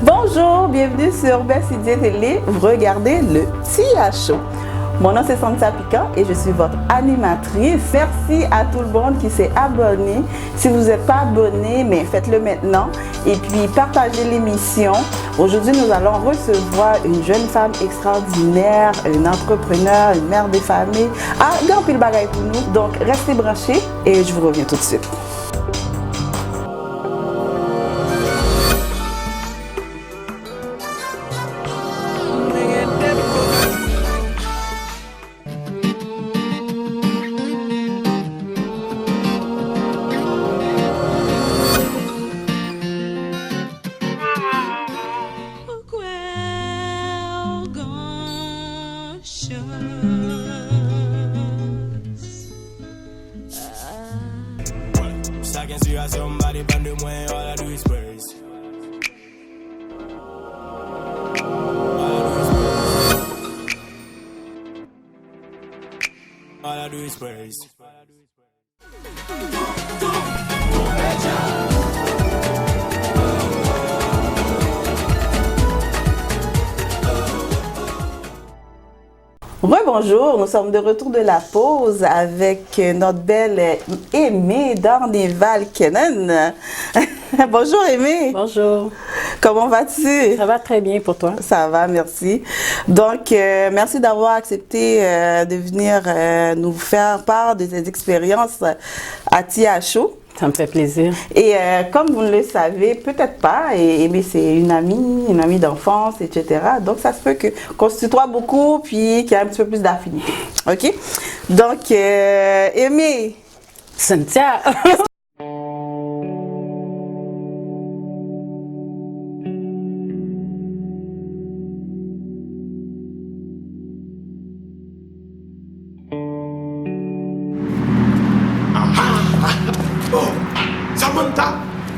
Bonjour, bienvenue sur Best Idea Télé. Vous regardez le TIA Show. Mon nom c'est Cynthia Piquant et je suis votre animatrice. Merci à tout le monde qui s'est abonné. Si vous n'êtes pas abonné, mais faites-le maintenant. Et puis partagez l'émission. Aujourd'hui, nous allons recevoir une jeune femme extraordinaire, une entrepreneur, une mère de famille. Ah, grand pile bagaille pour nous. Donc restez branchés et je vous reviens tout de suite. Bonjour, nous sommes de retour de la pause avec notre belle Aimée Darnéval-Kenan. Bonjour Aimée. Bonjour. Comment vas-tu? Ça va très bien pour toi. Ça va, merci. Donc, merci d'avoir accepté de venir nous faire part de tes expériences à TIA Show. Ça me fait plaisir. Et comme vous ne le savez, peut-être pas, Aimée c'est une amie d'enfance, etc. Donc ça se peut qu'on se tutoie beaucoup, puis qu'il y a un petit peu plus d'affinité. OK? Donc, Aimée. Cynthia.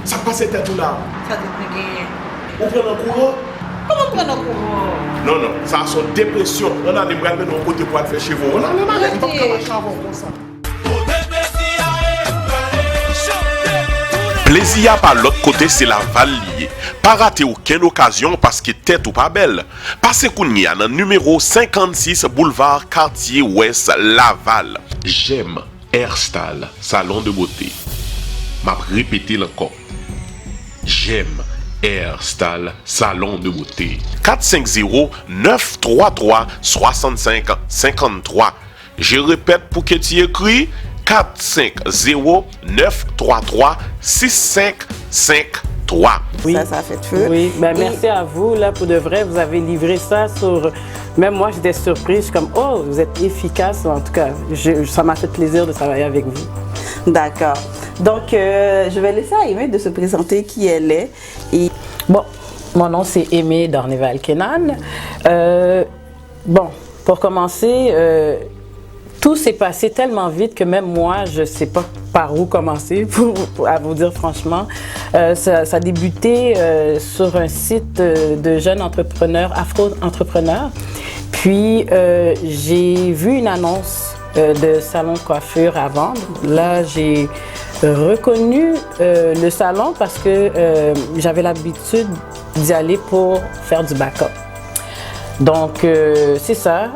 Ça passe tout là. Ça te fait. Vous prenez un courant? Comment prendre un courant? Non, ça a son dépression. On a des bras de nos côtés pour faire chez vous. On a les malades. On va pas comme ça. Plaisir par l'autre côté, c'est la liée. Pas rater aucune occasion parce que tête ou pas belle. Passez Kounia dans numéro 56 boulevard Quartier Ouest Laval. J'aime Hairstyle, salon de beauté. M'a répété encore. J'aime Hairstyle, salon de beauté. 450-933-6553. Je répète pour que tu écris 450-933-6553. Oui. Ça fait de feu. Oui, merci à vous, là, pour de vrai. Vous avez livré ça sur... Même moi, j'étais surprise. Je suis comme, oh, vous êtes efficace. En tout cas, ça m'a fait plaisir de travailler avec vous. D'accord. Donc, je vais laisser à Aimée de se présenter qui elle est. Et... Bon, mon nom, c'est Aimée Darnéval-Kenan. Bon, pour commencer... tout s'est passé tellement vite que même moi, je ne sais pas par où commencer, à vous dire franchement. Ça a débuté sur un site de jeunes entrepreneurs, afro-entrepreneurs. Puis, j'ai vu une annonce de salon de coiffure à vendre. Là, j'ai reconnu le salon parce que j'avais l'habitude d'y aller pour faire du backup. Donc, c'est ça.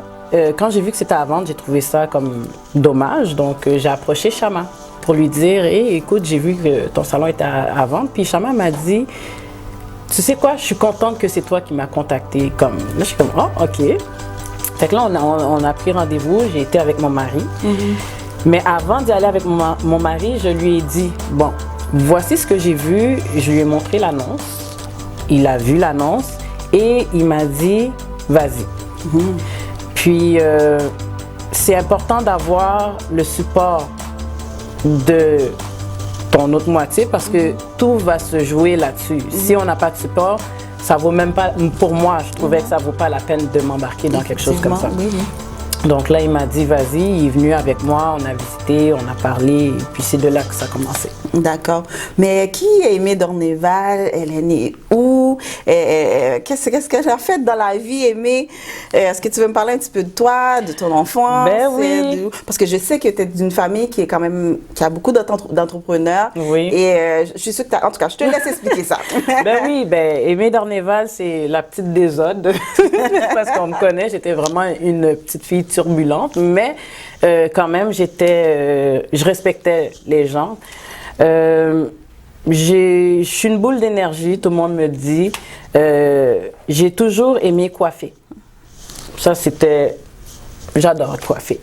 Quand j'ai vu que c'était à vendre, j'ai trouvé ça comme dommage. Donc, j'ai approché Chama pour lui dire « Hey, écoute, j'ai vu que ton salon était à vendre. » Puis Chama m'a dit « Tu sais quoi, je suis contente que c'est toi qui m'as contacté. » Là, je suis comme « Oh, OK. » Fait que là, on a pris rendez-vous. J'ai été avec mon mari. Mais avant d'y aller avec mon mari, je lui ai dit « Bon, voici ce que j'ai vu. » Je lui ai montré l'annonce. Il a vu l'annonce et il m'a dit « Vas-y. » Puis, c'est important d'avoir le support de ton autre moitié parce que tout va se jouer là-dessus. Si on n'a pas de support, ça vaut même pas, pour moi, je trouvais que ça vaut pas la peine de m'embarquer dans quelque chose comme ça. Oui. Donc là, il m'a dit, vas-y, il est venu avec moi, on a visité, on a parlé, et puis c'est de là que ça a commencé. D'accord. Mais qui est Aimée Darnéval? Elle est née où? Qu'est-ce que tu as fait dans la vie, Aimée? Est-ce que tu veux me parler un petit peu de toi, de ton enfance? Ben oui. Parce que je sais que tu es d'une famille qui est quand même, qui a beaucoup d'entrepreneurs. Oui. Et je suis sûre que en tout cas, je te laisse expliquer ça. Ben oui, ben Aimée d'Arnéval, c'est la petite désode. Parce qu'on me connaît, j'étais vraiment une petite fille turbulente, mais quand même, je respectais les gens. Je suis une boule d'énergie, tout le monde me dit. J'ai toujours aimé coiffer. Ça, j'adore coiffer.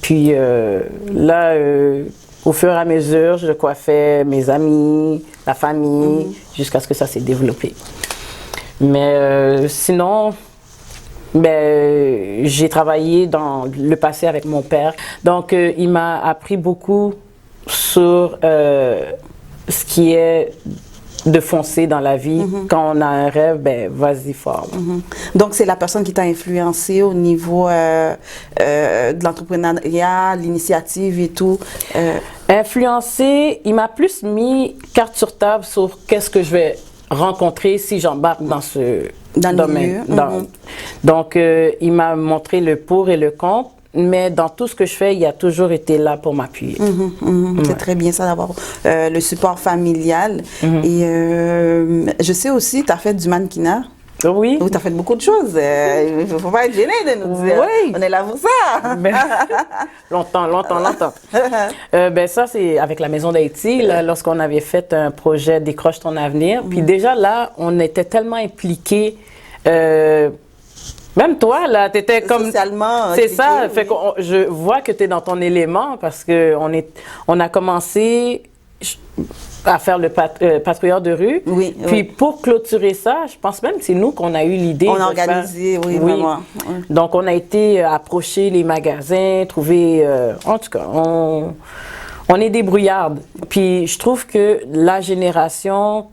Puis là, au fur et à mesure, je coiffais mes amis, la famille, jusqu'à ce que ça s'est développé. Mais sinon, ben, j'ai travaillé dans le passé avec mon père. Donc, il m'a appris beaucoup sur ce qui est de foncer dans la vie. Quand on a un rêve, ben, vas-y fort. Donc, c'est la personne qui t'a influencé au niveau de l'entrepreneuriat, l'initiative et tout. Influencé, il m'a plus mis carte sur table sur qu'est-ce que je vais rencontrer si j'embarque dans ce domaine. Donc, il m'a montré le pour et le contre. Mais dans tout ce que je fais, il a toujours été là pour m'appuyer. C'est très bien ça d'avoir le support familial. Et je sais aussi, tu as fait du mannequinat. Oui. Tu as fait beaucoup de choses. Il ne faut pas être gêné de nous dire. Oui. On est là pour ça. Ben, longtemps. Ben ça, c'est avec la Maison d'Haïti, lorsqu'on avait fait un projet Décroche ton avenir. Puis déjà là, on était tellement impliqués. Même toi, là, tu étais comme... Socialement. C'est ça. Fait que je vois que tu es dans ton élément parce qu'on a commencé à faire le patrouilleur de rue. Oui. Puis pour clôturer ça, je pense même que c'est nous qu'on a eu l'idée. On a organisé, vraiment. Oui. Donc, on a été approcher les magasins, trouver... en tout cas, on est débrouillardes. Puis je trouve que la génération,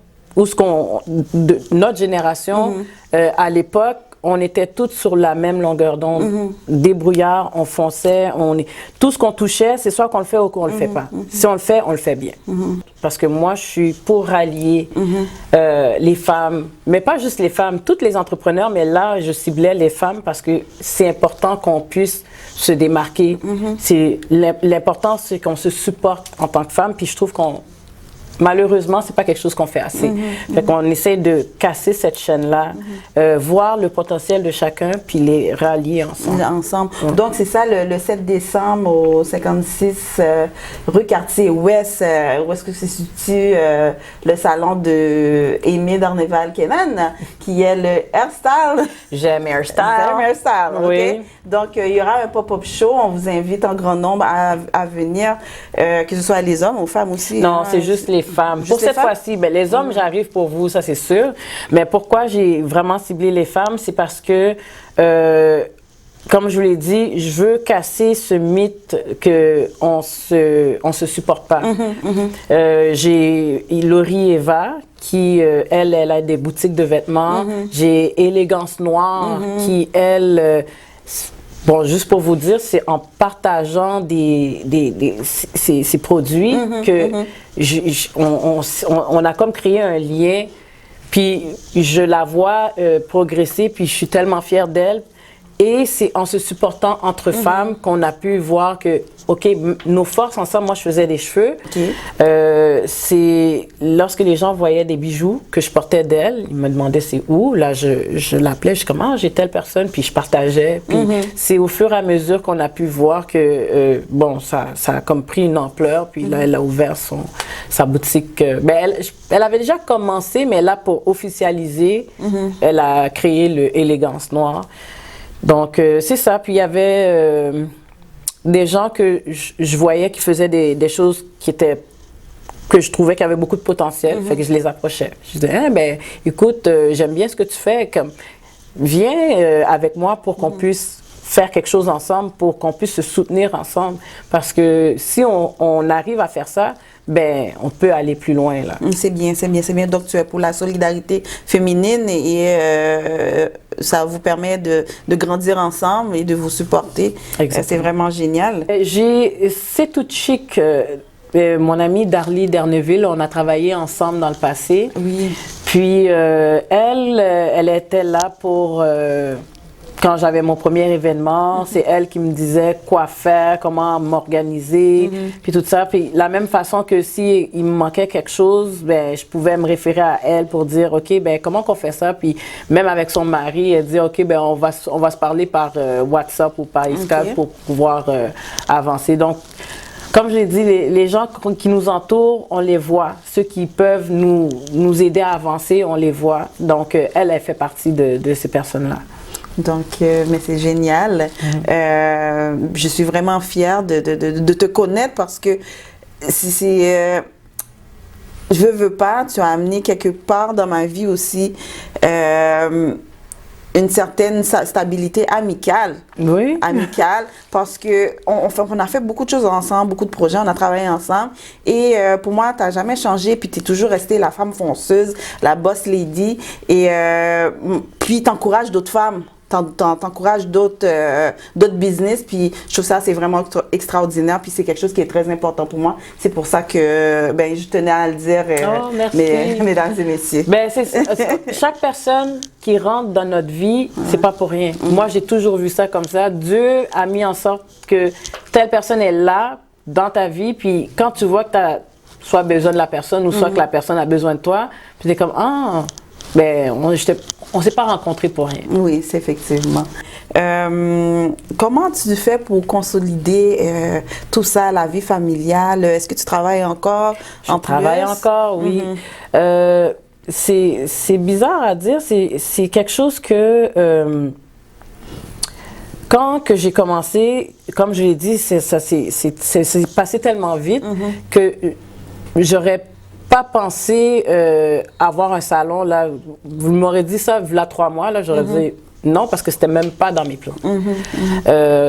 notre génération, à l'époque, on était toutes sur la même longueur d'onde, débrouillards, on fonçait, tout ce qu'on touchait, c'est soit qu'on le fait ou qu'on le fait pas. Si on le fait bien. Parce que moi, je suis pour rallier les femmes, mais pas juste les femmes, toutes les entrepreneurs, mais là, je ciblais les femmes parce que c'est important qu'on puisse se démarquer. L'important, c'est qu'on se supporte en tant que femme, puis je trouve malheureusement, c'est pas quelque chose qu'on fait assez. Fait qu'on essaie de casser cette chaîne-là, voir le potentiel de chacun, puis les rallier ensemble. Donc, c'est ça, le 7 décembre au 56 rue Cartier-Ouest, où est-ce que se situe le salon de Aimée d'Arnéval-Kenan, qui est le Hairstyle. J'aime Hairstyle. J'aime Hairstyle, oui. OK? Donc, il y aura un pop-up show. On vous invite en grand nombre à venir, que ce soit les hommes ou femmes aussi. Non, c'est juste les femmes. Pour cette fois-ci, ben, les hommes, j'arrive pour vous, ça c'est sûr. Mais pourquoi j'ai vraiment ciblé les femmes, c'est parce que, comme je vous l'ai dit, je veux casser ce mythe qu'on se supporte pas. J'ai Laurie Eva, qui, elle a des boutiques de vêtements. J'ai Élégance Noire, qui, elle... Bon, juste pour vous dire, c'est en partageant ces produits que on a comme créé un lien. Puis je la vois progresser, puis je suis tellement fière d'elle. Et c'est en se supportant entre femmes qu'on a pu voir que, OK, nos forces ensemble, moi je faisais des cheveux. C'est lorsque les gens voyaient des bijoux que je portais d'elle, ils me demandaient c'est où. Là, je l'appelais, je dis comment j'ai telle personne, puis je partageais. Puis c'est au fur et à mesure qu'on a pu voir que, bon, ça a comme pris une ampleur. Puis là, elle a ouvert sa boutique. Ben, elle avait déjà commencé, mais là, pour officialiser, elle a créé le Élégance Noire. Donc, c'est ça. Puis, il y avait des gens que je voyais qui faisaient des choses que je trouvais qu'il y avait beaucoup de potentiel. Fait que je les approchais. Je disais, ah, ben, écoute, j'aime bien ce que tu fais. Viens avec moi pour qu'on puisse faire quelque chose ensemble, pour qu'on puisse se soutenir ensemble. Parce que si on arrive à faire ça, ben, on peut aller plus loin, là. C'est bien. Donc, tu es pour la solidarité féminine et ça vous permet de grandir ensemble et de vous supporter. C'est vraiment génial. C'est tout chic. mon amie Darly Derneville, on a travaillé ensemble dans le passé. Oui. Puis elle était là pour quand j'avais mon premier événement. C'est elle qui me disait quoi faire, comment m'organiser, puis tout ça. Puis la même façon que si il me manquait quelque chose, ben je pouvais me référer à elle pour dire ok ben comment qu'on fait ça. Puis même avec son mari, elle dit ok ben on va se parler par WhatsApp ou par Skype pour pouvoir avancer. Donc comme je l'ai dit, les gens qui nous entourent, on les voit. Ceux qui peuvent nous aider à avancer, on les voit. Donc, elle fait partie de ces personnes-là. Donc, mais c'est génial. Je suis vraiment fière de te connaître parce que je veux pas, tu as amené quelque part dans ma vie aussi une certaine stabilité amicale. Oui. Amicale, parce que on a fait beaucoup de choses ensemble, beaucoup de projets, on a travaillé ensemble. Et pour moi, tu n'as jamais changé, puis tu es toujours restée la femme fonceuse, la boss lady. Et puis, tu encourages d'autres femmes. T'encourages d'autres business, puis je trouve ça c'est vraiment extraordinaire, puis c'est quelque chose qui est très important pour moi. C'est pour ça que ben je tenais à le dire, mesdames et messieurs. Ben chaque personne qui rentre dans notre vie, c'est pas pour rien. Moi j'ai toujours vu ça comme ça. Dieu a mis en sorte que telle personne est là dans ta vie, puis quand tu vois que tu as soit besoin de la personne ou soit que la personne a besoin de toi, puis t'es comme ben on s'est pas rencontrés pour rien. Oui, c'est effectivement. Comment tu fais pour consolider tout ça, la vie familiale? Est-ce que tu travailles encore? Je travaille encore, oui. C'est bizarre à dire. C'est quelque chose que... quand que j'ai commencé, comme je l'ai dit, c'est passé tellement vite que j'aurais pas pensé avoir un salon, là. Vous m'aurez dit ça, il y a 3 mois, là, j'aurais dit non, parce que c'était même pas dans mes plans.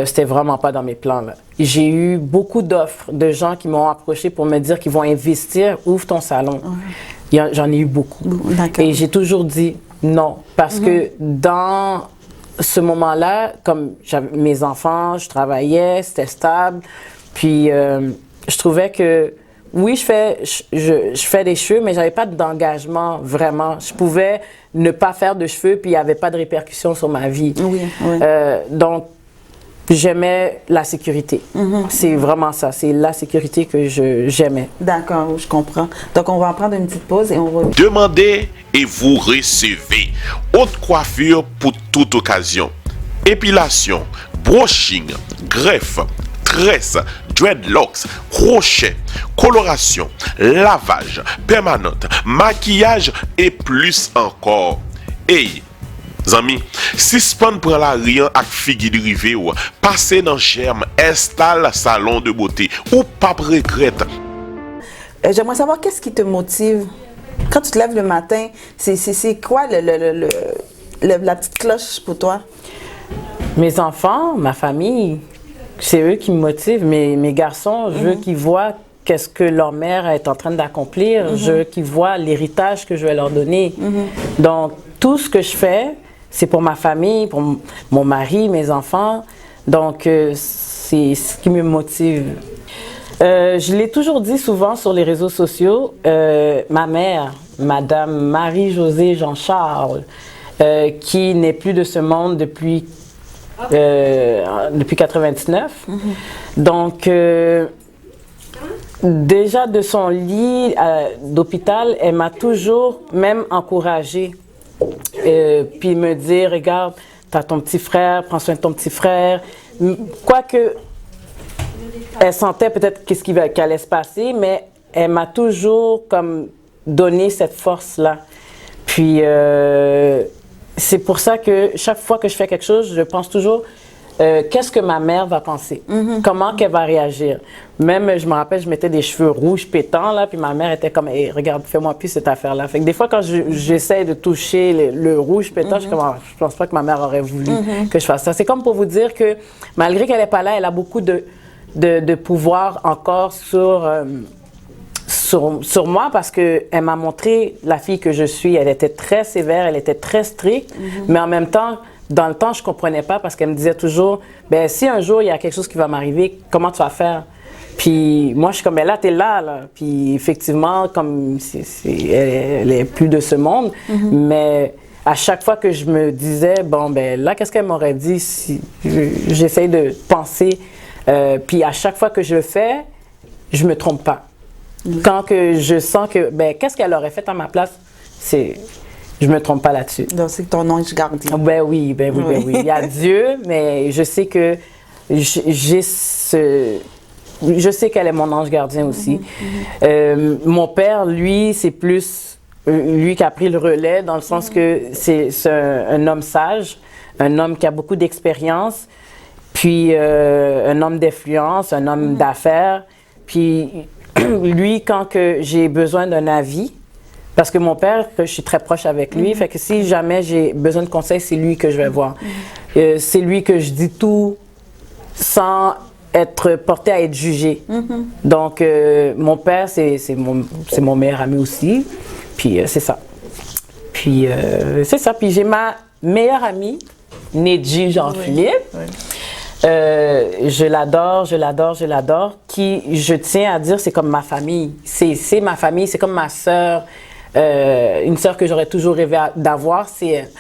C'était vraiment pas dans mes plans, là. J'ai eu beaucoup d'offres de gens qui m'ont approché pour me dire qu'ils vont investir, ouvre ton salon. J'en ai eu beaucoup. Et j'ai toujours dit non, parce que dans ce moment-là, comme j'avais mes enfants, je travaillais, c'était stable, puis je trouvais que oui, je fais des cheveux, mais j'avais pas d'engagement vraiment. Je pouvais ne pas faire de cheveux, puis il n'y avait pas de répercussions sur ma vie. Donc, j'aimais la sécurité. C'est vraiment ça, c'est la sécurité que j'aimais. D'accord, je comprends. Donc, on va en prendre une petite pause et on revient. Demandez et vous recevez. Haute coiffure pour toute occasion. Épilation, brushing, greffe, tresse, dreadlocks, crochet, coloration, lavage, permanente, maquillage et plus encore. Hey, amis, si Span prend la rien avec figue de rive ou passez dans Germe, installe salon de beauté ou pas regrette. J'aimerais savoir qu'est-ce qui te motive quand tu te lèves le matin. C'est quoi la petite cloche pour toi? Mes enfants, ma famille. C'est eux qui me motivent. Mes garçons, je veux qu'ils voient qu'est-ce que leur mère est en train d'accomplir. Je veux qu'ils voient l'héritage que je vais leur donner. Donc, tout ce que je fais, c'est pour ma famille, pour mon mari, mes enfants. Donc, c'est ce qui me motive. Je l'ai toujours dit souvent sur les réseaux sociaux, ma mère, Madame Marie-Josée Jean-Charles, qui n'est plus de ce monde depuis 99. Donc, déjà de son lit d'hôpital, elle m'a toujours même encouragée. Puis me dire, regarde, t'as ton petit frère, prends soin de ton petit frère. Quoique, elle sentait peut-être qu'est-ce qui allait se passer, mais elle m'a toujours comme donné cette force-là. Puis, c'est pour ça que chaque fois que je fais quelque chose, je pense toujours qu'est-ce que ma mère va penser, comment qu'elle va réagir. Même, je me rappelle, je mettais des cheveux rouges pétants, là, puis ma mère était comme, hey, regarde, fais-moi plus cette affaire-là. Fait que des fois, quand j'essaie de toucher le rouge pétant, je suis comme, je pense pas que ma mère aurait voulu que je fasse ça. C'est comme pour vous dire que malgré qu'elle n'est pas là, elle a beaucoup de pouvoir encore sur moi, parce qu'elle m'a montré la fille que je suis. Elle était très sévère, elle était très stricte, mais en même temps, dans le temps, je ne comprenais pas, parce qu'elle me disait toujours, ben si un jour il y a quelque chose qui va m'arriver, comment tu vas faire? Puis moi, je suis comme, ben là, t'es là, là. Puis effectivement, comme elle est plus de ce monde, mais à chaque fois que je me disais, bon, ben là, qu'est-ce qu'elle m'aurait dit si j'essaye de penser, puis à chaque fois que je le fais, je me trompe pas. Quand que je sens que, ben, qu'est-ce qu'elle aurait fait à ma place, je me trompe pas là-dessus. Donc, c'est ton ange gardien. Ben oui. Il y a Dieu, mais je sais que je sais qu'elle est mon ange gardien aussi. Mon père, lui, c'est plus lui qui a pris le relais dans le sens que c'est un homme sage, un homme qui a beaucoup d'expérience, puis un homme d'influence, un homme d'affaires. Puis lui, quand que j'ai besoin d'un avis, parce que mon père, je suis très proche avec lui, fait que si jamais j'ai besoin de conseils, c'est lui que je vais voir. C'est lui que je dis tout sans être porté à être jugé. Donc, mon père, c'est mon meilleur ami aussi. Puis, c'est ça. Puis, c'est ça. Puis, j'ai ma meilleure amie, Nedji Jean-Philippe. Je l'adore. Qui, je tiens à dire, c'est comme ma famille. C'est ma famille, c'est comme ma sœur. Une sœur que j'aurais toujours rêvé d'avoir, c'est elle.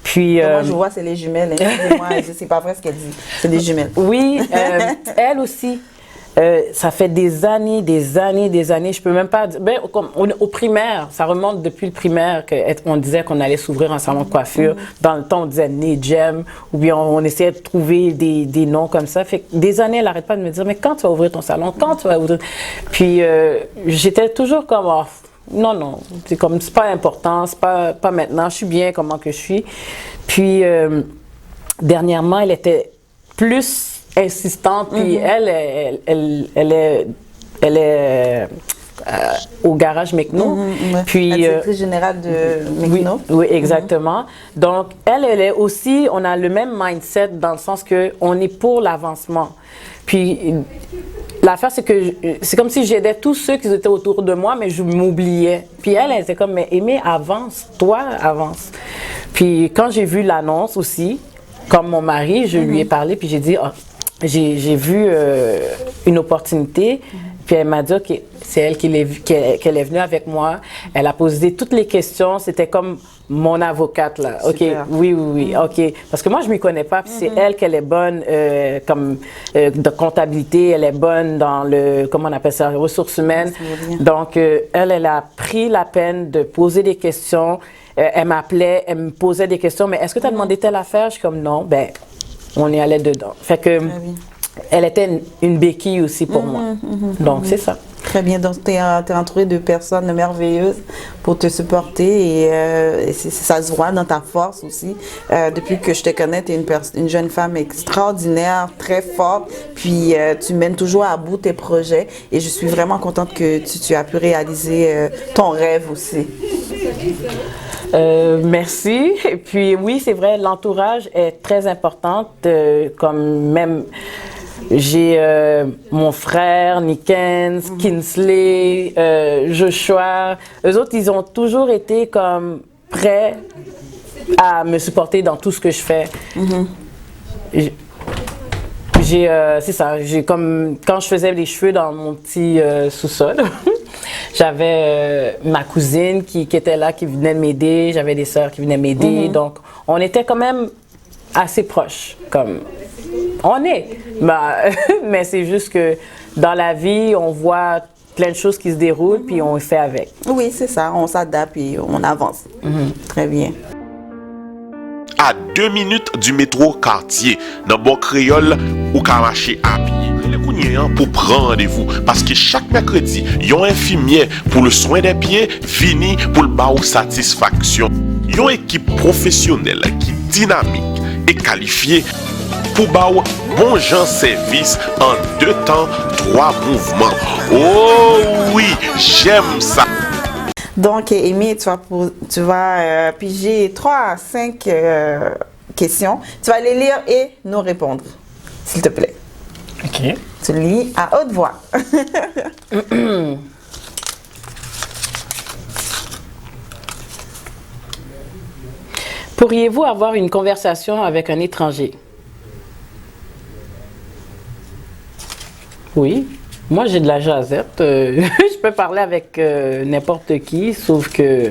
Puis, moi, je vois, c'est les jumelles. Excusez-moi, c'est pas vrai ce qu'elle dit. C'est des jumelles. Oui, elle aussi. Ça fait des années, je peux même pas dire. Ben, au primaire, ça remonte depuis le primaire qu'on disait qu'on allait s'ouvrir un salon de coiffure. Dans le temps, on disait Nedjem, ou bien on essayait de trouver des noms comme ça. Fait que des années, elle n'arrête pas de me dire, mais quand tu vas ouvrir ton salon, quand tu vas ouvrir. Puis j'étais toujours comme, oh, non, c'est comme, c'est pas important, c'est pas maintenant, je suis bien comment que je suis. Puis dernièrement, elle était plus insistante, puis elle est au garage Mekno. Puis, la directrice générale de Mekno. Oui, exactement. Donc, elle est aussi, on a le même mindset dans le sens qu'on est pour l'avancement. Puis, l'affaire, c'est que c'est comme si j'aidais tous ceux qui étaient autour de moi, mais je m'oubliais. Puis elle était comme, mais Aimée, avance, toi, avance. Puis quand j'ai vu l'annonce aussi, comme mon mari, je lui ai parlé, puis j'ai dit, oh, j'ai vu une opportunité, puis elle m'a dit, OK, c'est elle qu'elle est venue avec moi. Elle a posé toutes les questions, c'était comme mon avocate, là. OK, super. Oui, OK. Parce que moi, je ne m'y connais pas, puis c'est elle qu'elle est bonne comme de comptabilité, elle est bonne dans comment on appelle ça, ressources humaines. Donc, elle a pris la peine de poser des questions. Elle m'appelait, elle me posait des questions, mais est-ce que tu as demandé telle affaire? Je suis comme, non, ben on est allé dedans. Fait que elle était une béquille aussi pour moi. Donc, c'est ça. Très bien. Donc, tu es entouré de personnes merveilleuses pour te supporter et ça se voit dans ta force aussi. Depuis que je te connais, tu es une jeune femme extraordinaire, très forte, puis tu mènes toujours à bout tes projets et je suis vraiment contente que tu as pu réaliser ton rêve aussi. Merci. Et puis oui, c'est vrai, l'entourage est très important. Comme même, j'ai mon frère, Nikens, Kinsley, Joshua. Eux autres, ils ont toujours été comme prêts à me supporter dans tout ce que je fais. C'est ça, j'ai comme quand je faisais les cheveux dans mon petit sous-sol. J'avais ma cousine qui était là, qui venait de m'aider. J'avais des sœurs qui venaient m'aider. Donc, on était quand même assez proches. Comme on est. Mais c'est juste que dans la vie, on voit plein de choses qui se déroulent, puis on fait avec. Oui, c'est ça. On s'adapte et on avance. Très bien. À 2 minutes du métro Cartier, dans bon créole ou ka marcher à pied. Pour prendre rendez-vous parce que chaque mercredi, il y a un infirmier pour le soin des pieds fini pour le bas satisfaction. Il y a une équipe professionnelle qui est dynamique et qualifiée pour bas bon genre service en 2 temps, 3 mouvements. Oh oui, j'aime ça. Donc, Aimée, tu vas piger 3 à 5 questions. Tu vas les lire et nous répondre, s'il te plaît. OK. Tu lis à haute voix. Pourriez-vous avoir une conversation avec un étranger? Oui. Moi, j'ai de la jasette. Je peux parler avec n'importe qui, sauf que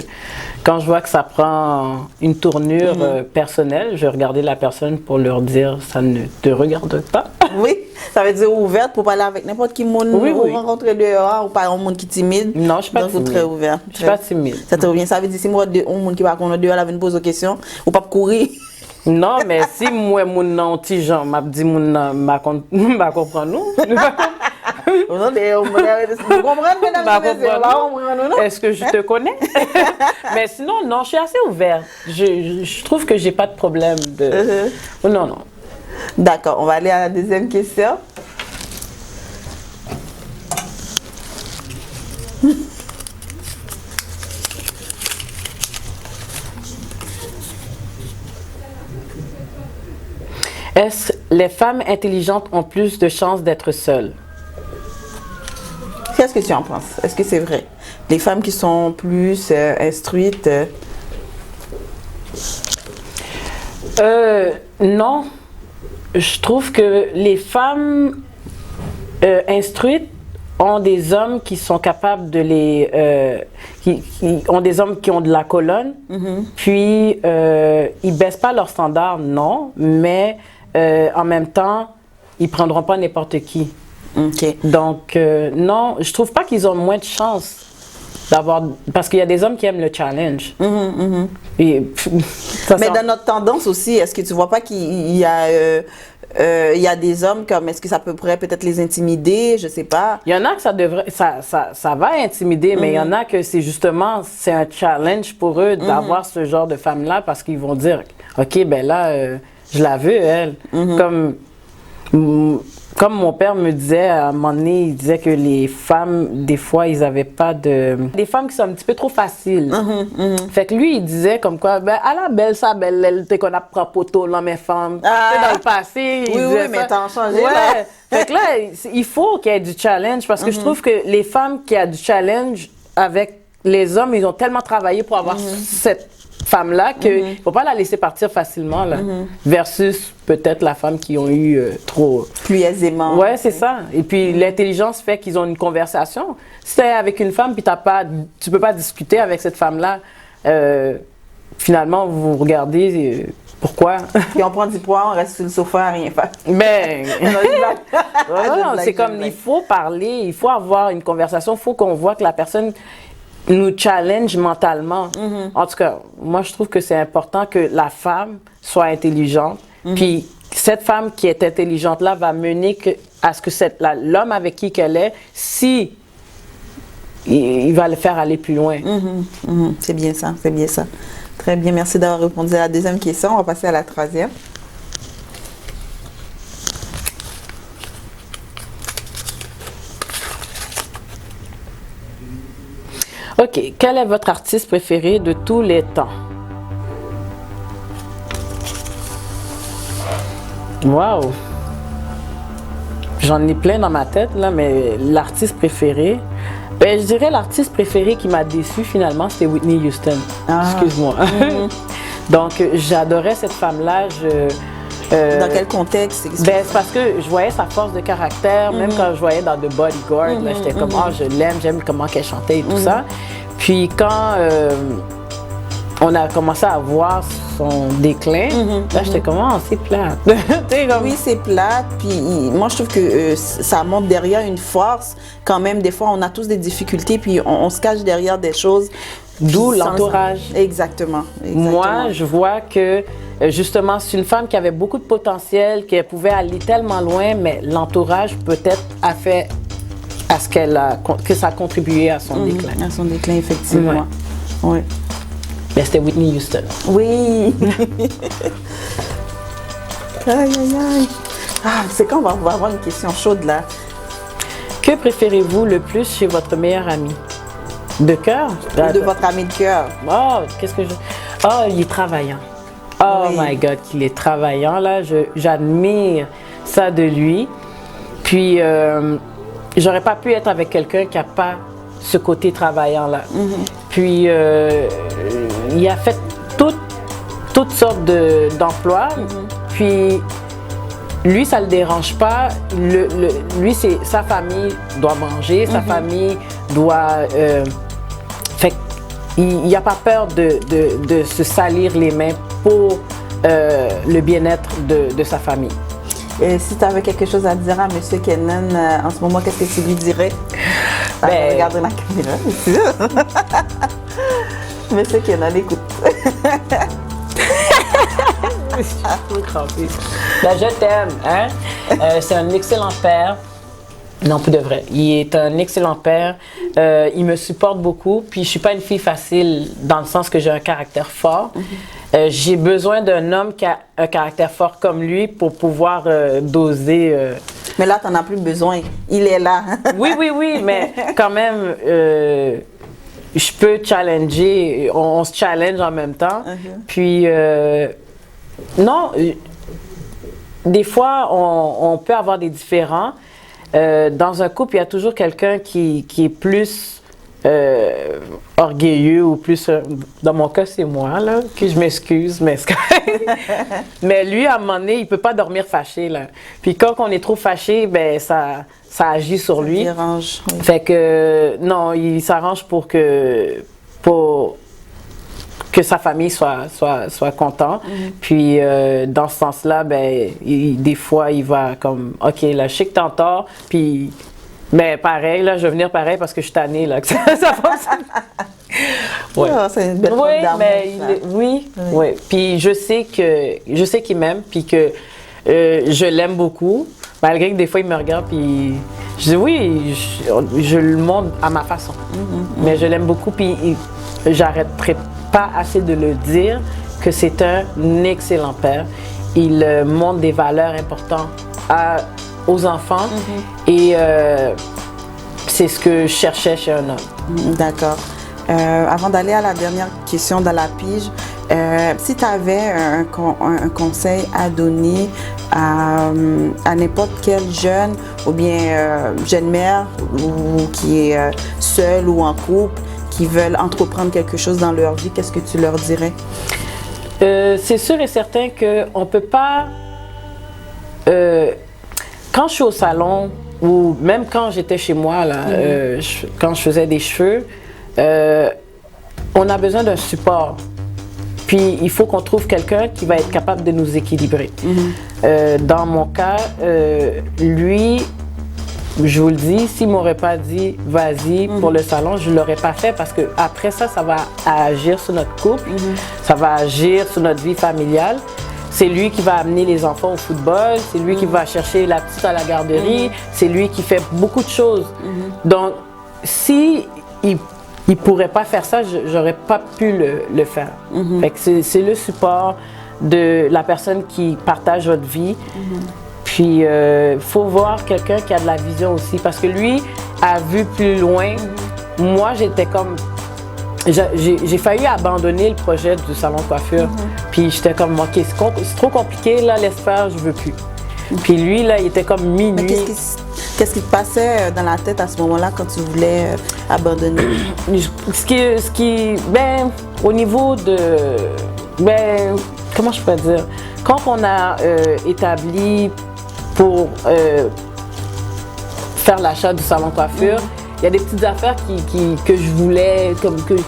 quand je vois que ça prend une tournure personnelle, je vais regarder la personne pour leur dire « ça ne te regarde pas ». Oui, ça veut dire ouverte pour parler avec n'importe qui monde vous rencontrez dehors ou pas un monde qui est timide. Non, je ne suis pas donc, timide. Très ouvert. Je ne suis pas timide. Ça te revient, ça veut dire si moi, un monde qui va dehors, là, me pose des questions, ou pas courir. Non, mais si moi, mon petit Jean m'a dit, m'a comprendre nous. Non, mais vous comprenez, mesdames et messieurs, est-ce que je te connais? Mais sinon, non, je suis assez ouverte. Je trouve que j'ai pas de problème de... Non, non. D'accord, on va aller à la deuxième question. Est-ce que les femmes intelligentes ont plus de chances d'être seules? Qu'est-ce que tu en penses? Est-ce que c'est vrai? Les femmes qui sont plus instruites? Non. Je trouve que les femmes instruites ont des hommes qui sont capables de les... qui ont des hommes qui ont de la colonne. Puis, ils baissent pas leurs standards, non. Mais en même temps, ils prendront pas n'importe qui. OK. Donc, non, je trouve pas qu'ils ont moins de chance d'avoir... Parce qu'il y a des hommes qui aiment le challenge. Et, mais dans notre tendance aussi, est-ce que tu vois pas qu'il y a... il y a des hommes comme, est-ce que ça pourrait peut-être les intimider, je sais pas. Il y en a que ça va intimider, mais il y en a que c'est justement, c'est un challenge pour eux d'avoir ce genre de femme-là parce qu'ils vont dire, OK, ben là, je la veux, elle. Comme mon père me disait, à un moment donné, il disait que les femmes, des fois, ils n'avaient pas de... Des femmes qui sont un petit peu trop faciles. Fait que lui, il disait comme quoi, ben, à la belle, ça, belle, elle, t'es qu'on a pris poteau, là, mes femmes. Dans le passé, il disait ça. Mais t'as changé, là. Fait que là, il faut qu'il y ait du challenge parce que je trouve que les femmes qui ont du challenge avec les hommes, ils ont tellement travaillé pour avoir cette femme-là qu'il ne faut pas la laisser partir facilement, là. Versus peut-être la femme qui ont eu trop... Plus aisément. Ouais, c'est ça. Et puis l'intelligence fait qu'ils ont une conversation. Si tu es avec une femme puis tu peux pas discuter avec cette femme-là, finalement, vous regardez... Pourquoi? Puis on prend du poids, on reste sur le sofa à rien faire. Mais non, c'est comme, il faut parler, il faut avoir une conversation, il faut qu'on voit que la personne nous challenge mentalement. En tout cas, moi, je trouve que c'est important que la femme soit intelligente. Puis cette femme qui est intelligente-là va mener à ce que l'homme avec qui qu'elle est, si il va le faire aller plus loin. C'est bien ça, c'est bien ça. Très bien, merci d'avoir répondu à la deuxième question. On va passer à la troisième. OK. Quel est votre artiste préféré de tous les temps? Wow! J'en ai plein dans ma tête, là, mais l'artiste préféré... Ben, je dirais l'artiste préféré qui m'a déçu finalement, c'était Whitney Houston. Excuse-moi. Donc, j'adorais cette femme-là. Dans quel contexte? Ben, c'est parce que je voyais sa force de caractère, même quand je voyais dans The Bodyguard, là, j'étais comme, je l'aime, j'aime comment qu'elle chantait et tout ça. Puis quand on a commencé à voir son déclin, là, j'étais comme, c'est plate. Oui, c'est plate. Puis moi, je trouve que ça montre derrière une force. Quand même, des fois, on a tous des difficultés, puis on se cache derrière des choses. D'où l'entourage. Exactement. Moi, je vois que, justement, c'est une femme qui avait beaucoup de potentiel, qui pouvait aller tellement loin, mais l'entourage, peut-être, a fait à ce que ça a contribué à son déclin. À son déclin, effectivement. Oui. Mais c'était Whitney Houston. Oui. Aïe, aïe, aïe. C'est quand on va avoir une question chaude, là. Que préférez-vous le plus chez votre meilleur ami? De cœur? De votre ami de cœur. Oh, qu'est-ce que je... Oh, il est travaillant. Oh my God, qu'il est travaillant, là. J'admire ça de lui. Puis, j'aurais pas pu être avec quelqu'un qui n'a pas ce côté travaillant-là. Puis, il a fait toutes sortes d'emplois. Puis, lui, ça le dérange pas. Lui, c'est sa famille doit manger, sa famille doit. Fait il n'y a pas peur de se salir les mains pour le bien-être de sa famille. Et si tu avais quelque chose à dire à M. Kenan en ce moment, qu'est-ce que tu lui dirais? Regardez la caméra ici. M. Kenan, écoute. Ben, je t'aime, hein? C'est un excellent père. Non, plus de vrai. Il est un excellent père. Il me supporte beaucoup. Puis je suis pas une fille facile dans le sens que j'ai un caractère fort. J'ai besoin d'un homme qui a un caractère fort comme lui pour pouvoir doser. Mais là, tu n'en as plus besoin. Il est là. Oui, mais quand même, je peux challenger. On se challenge en même temps. Puis, non, des fois, on peut avoir des différends. Dans un couple, il y a toujours quelqu'un qui est plus orgueilleux ou plus... dans mon cas, c'est moi, là, que je m'excuse, mais mais lui, à un moment donné, il ne peut pas dormir fâché, là. Puis quand on est trop fâché, ben ça agit sur lui. Ça dérange, oui. Fait que, non, il s'arrange pour que sa famille soit content. Puis, dans ce sens-là, ben, des fois, il va comme, OK, là, je sais que t'en tort, puis, mais pareil, là, je vais venir pareil parce que je suis tannée, là, que ça fonctionne. Ouais. Oh, c'est une belle forme d'amour, oui. Puis, je sais qu'il m'aime, puis que je l'aime beaucoup, malgré que des fois, il me regarde, puis je dis oui, je le montre à ma façon. Mais je l'aime beaucoup, puis j'arrêterai pas assez de le dire que c'est un excellent père. Il montre des valeurs importantes aux enfants et c'est ce que je cherchais chez un homme. D'accord. Avant d'aller à la dernière question dans la pige, si tu avais un conseil à donner à n'importe quel jeune ou bien jeune mère ou qui est seule ou en couple, qui veulent entreprendre quelque chose dans leur vie, qu'est-ce que tu leur dirais? C'est sûr et certain qu'on ne peut pas... quand je suis au salon, ou même quand j'étais chez moi, là, quand je faisais des cheveux, on a besoin d'un support. Puis, il faut qu'on trouve quelqu'un qui va être capable de nous équilibrer. Dans mon cas, lui... Je vous le dis, s'il ne m'aurait pas dit « vas-y pour le salon », je ne l'aurais pas fait parce que après ça va agir sur notre couple, ça va agir sur notre vie familiale. C'est lui qui va amener les enfants au football, c'est lui qui va chercher la petite à la garderie, c'est lui qui fait beaucoup de choses. Donc, si il pourrait pas faire ça, j'aurais pas pu le faire. Fait que c'est le support de la personne qui partage votre vie. Puis, faut voir quelqu'un qui a de la vision aussi, parce que lui a vu plus loin. Moi, j'étais comme... J'ai failli abandonner le projet du salon de coiffure. Puis, j'étais comme, OK, c'est trop compliqué, là, laisse faire, je veux plus. Puis lui, là, il était comme minuit. Qu'est-ce qui te passait dans la tête à ce moment-là quand tu voulais abandonner? Ben, au niveau de... Ben, comment je peux dire? Quand on a établi pour faire l'achat du salon de coiffure, il y a des petites affaires que je voulais,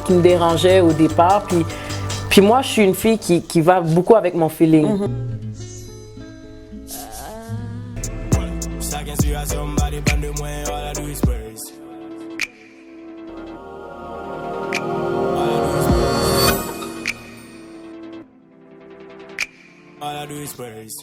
qui me dérangeaient au départ. Puis moi, je suis une fille qui va beaucoup avec mon feeling. All I do is praise.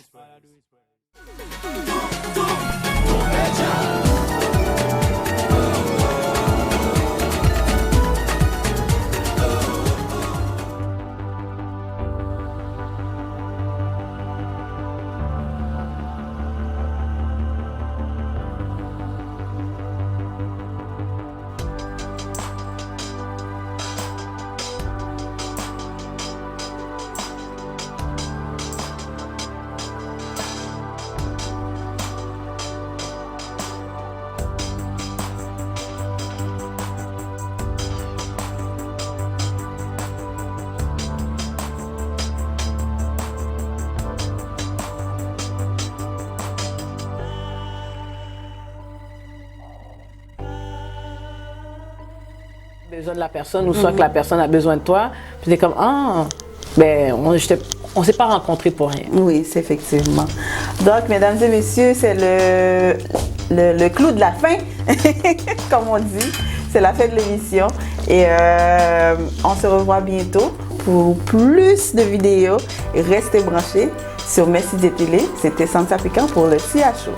besoin de la personne ou soit que la personne a besoin de toi. Puis t'es comme, ben, on s'est pas rencontrés pour rien. Oui, c'est effectivement. Donc, mesdames et messieurs, c'est le clou de la fin, comme on dit. C'est la fin de l'émission. Et on se revoit bientôt pour plus de vidéos. Restez branchés sur Messi Télé. C'était Sansa Piquant pour le CHO.